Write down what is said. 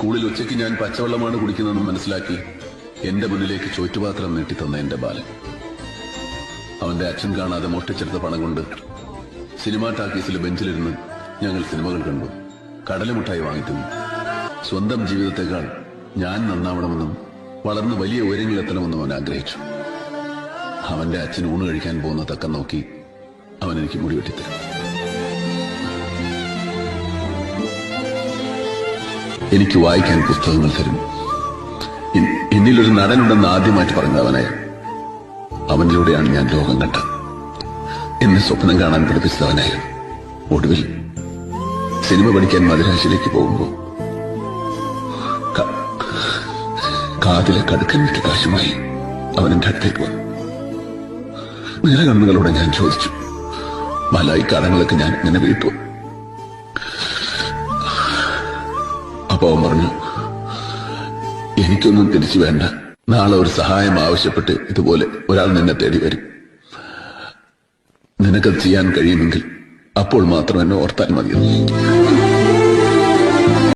സ്കൂളിൽ ഉച്ചയ്ക്ക് ഞാൻ പച്ചവെള്ളമാണ് കുടിക്കുന്നതെന്ന് മനസ്സിലാക്കി എന്റെ മുന്നിലേക്ക് ചോറ്റുപാത്രം നീട്ടിത്തന്ന എന്റെ ബാലൻ. അവന്റെ അച്ഛൻ കാണാതെ മോഷ്ടിച്ചെടുത്ത പണം കൊണ്ട് സിനിമാ ടാക്കീസിലെ ബെഞ്ചിലിരുന്ന് ഞങ്ങൾ സിനിമകൾ കണ്ടു, കടലമുട്ടായി വാങ്ങിക്കുന്നു. സ്വന്തം ജീവിതത്തെക്കാൾ ഞാൻ നന്നാവണമെന്നും വളർന്ന് വലിയ ഉയരങ്ങളിലെത്തണമെന്നും അവൻ ആഗ്രഹിച്ചു. അവന്റെ അച്ഛൻ ഊണ് കഴിക്കാൻ പോകുന്ന തക്കം നോക്കി അവൻ എനിക്ക് മുടി വെട്ടിത്തരും. എനിക്ക് വായിക്കാൻ പുസ്തകങ്ങൾ തരും. എന്നിലൊരു നടനുണ്ടെന്ന് ആദ്യമായിട്ട് പറഞ്ഞവനായ അവനിലൂടെയാണ് ഞാൻ ലോകം കണ്ടത്. എന്നെ സ്വപ്നം കാണാൻ പഠിപ്പിച്ചവനായ ഒടുവിൽ സിനിമ പഠിക്കാൻ മദ്രാശിയിലേക്ക് പോകുമ്പോൾ കാതിലെ കടുക്കൻ വിട്ട കാശുമായി അവൻ എന്റെ അടുത്തേക്ക് വന്നു. നിലകണ്ണുകളോടെ ഞാൻ ചോദിച്ചു, മലായി കടങ്ങളൊക്കെ ഞാൻ ഇങ്ങനെ വീട്ടു? അപ്പൊ അവൻ പറഞ്ഞു, എനിക്കൊന്നും തിരിച്ചു വേണ്ട, നാളെ ഒരു സഹായം ആവശ്യപ്പെട്ട് ഇതുപോലെ ഒരാൾ നിന്നെ തേടി വരും. നിനക്കത് ചെയ്യാൻ കഴിയുമെങ്കിൽ അപ്പോൾ മാത്രം എന്നെ ഓർത്താൽ മതി.